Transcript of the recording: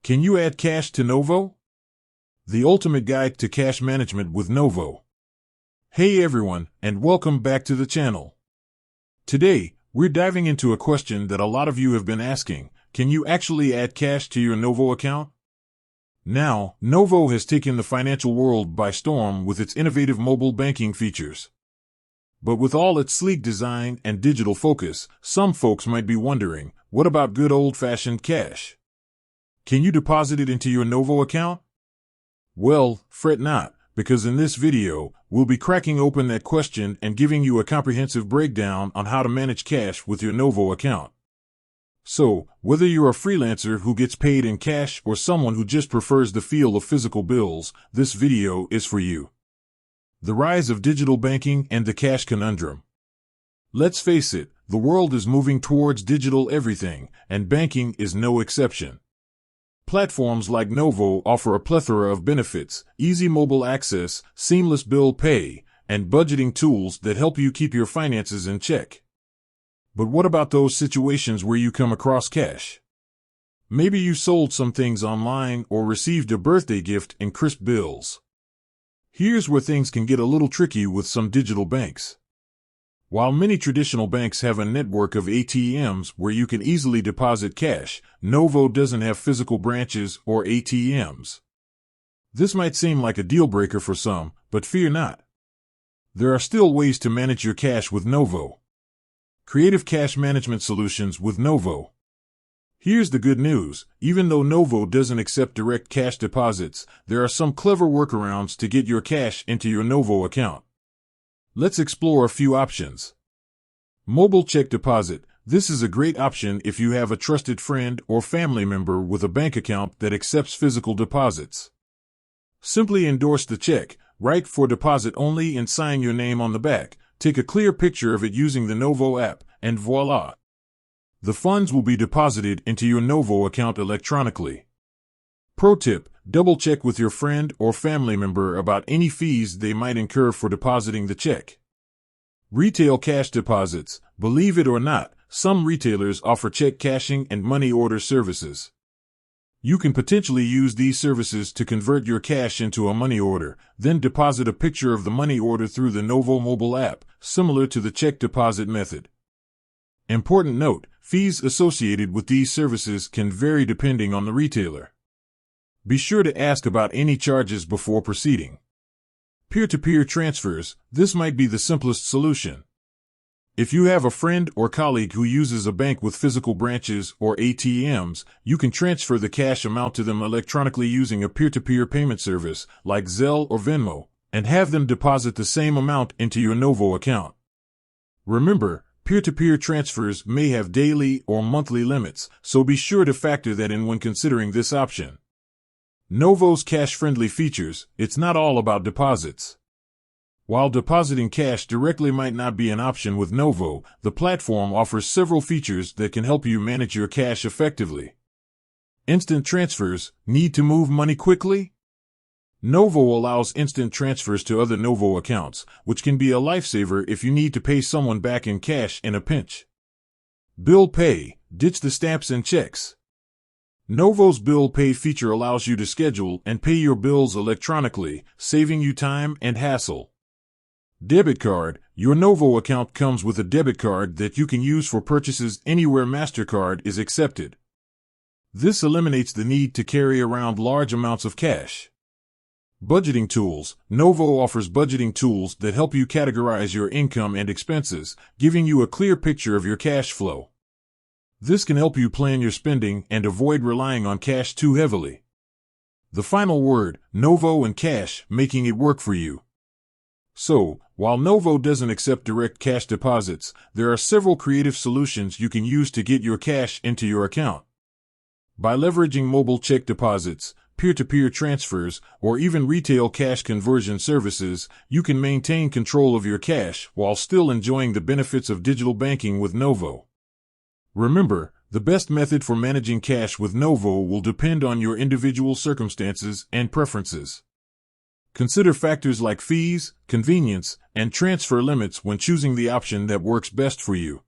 Can you add cash to Novo? The ultimate guide to cash management with Novo. Hey everyone, and welcome back to the channel. Today, we're diving into a question that a lot of you have been asking. Can you actually add cash to your Novo account? Now, Novo has taken the financial world by storm with its innovative mobile banking features. But with all its sleek design and digital focus, some folks might be wondering, what about good old-fashioned cash? Can you deposit it into your Novo account? Well, fret not, because in this video, we'll be cracking open that question and giving you a comprehensive breakdown on how to manage cash with your Novo account. So, whether you're a freelancer who gets paid in cash or someone who just prefers the feel of physical bills, this video is for you. The rise of digital banking and the cash conundrum. Let's face it, the world is moving towards digital everything, and banking is no exception. Platforms like Novo offer a plethora of benefits, easy mobile access, seamless bill pay, and budgeting tools that help you keep your finances in check. But what about those situations where you come across cash? Maybe you sold some things online or received a birthday gift in crisp bills. Here's where things can get a little tricky with some digital banks. While many traditional banks have a network of ATMs where you can easily deposit cash, Novo doesn't have physical branches or ATMs. This might seem like a deal breaker for some, but fear not. There are still ways to manage your cash with Novo. Creative cash management solutions with Novo. Here's the good news, even though Novo doesn't accept direct cash deposits, there are some clever workarounds to get your cash into your Novo account. Let's explore a few options. Mobile check deposit. This is a great option if you have a trusted friend or family member with a bank account that accepts physical deposits. Simply endorse the check, write "for deposit only" and sign your name on the back. Take a clear picture of it using the Novo app, and voila! The funds will be deposited into your Novo account electronically. Pro tip, double check with your friend or family member about any fees they might incur for depositing the check. Retail cash deposits. Believe it or not, some retailers offer check cashing and money order services. You can potentially use these services to convert your cash into a money order, then deposit a picture of the money order through the Novo mobile app, similar to the check deposit method. Important note, fees associated with these services can vary depending on the retailer. Be sure to ask about any charges before proceeding. Peer-to-peer transfers. This might be the simplest solution. If you have a friend or colleague who uses a bank with physical branches or ATMs, you can transfer the cash amount to them electronically using a peer-to-peer payment service like Zelle or Venmo, and have them deposit the same amount into your Novo account. Remember, peer-to-peer transfers may have daily or monthly limits, so be sure to factor that in when considering this option. Novo's cash-friendly features. It's not all about deposits. While depositing cash directly might not be an option with Novo, the platform offers several features that can help you manage your cash effectively. Instant transfers. Need to move money quickly? Novo allows instant transfers to other Novo accounts, which can be a lifesaver if you need to pay someone back in cash in a pinch. Bill pay. Ditch the stamps and checks. Novo's bill pay feature allows you to schedule and pay your bills electronically, saving you time and hassle. Debit card. Your Novo account comes with a debit card that you can use for purchases anywhere MasterCard is accepted. This eliminates the need to carry around large amounts of cash. Budgeting tools. Novo offers budgeting tools that help you categorize your income and expenses, giving you a clear picture of your cash flow. This can help you plan your spending and avoid relying on cash too heavily. The final word, Novo and cash, making it work for you. So, while Novo doesn't accept direct cash deposits, there are several creative solutions you can use to get your cash into your account. By leveraging mobile check deposits, peer-to-peer transfers, or even retail cash conversion services, you can maintain control of your cash while still enjoying the benefits of digital banking with Novo. Remember, the best method for managing cash with Novo will depend on your individual circumstances and preferences. Consider factors like fees, convenience, and transfer limits when choosing the option that works best for you.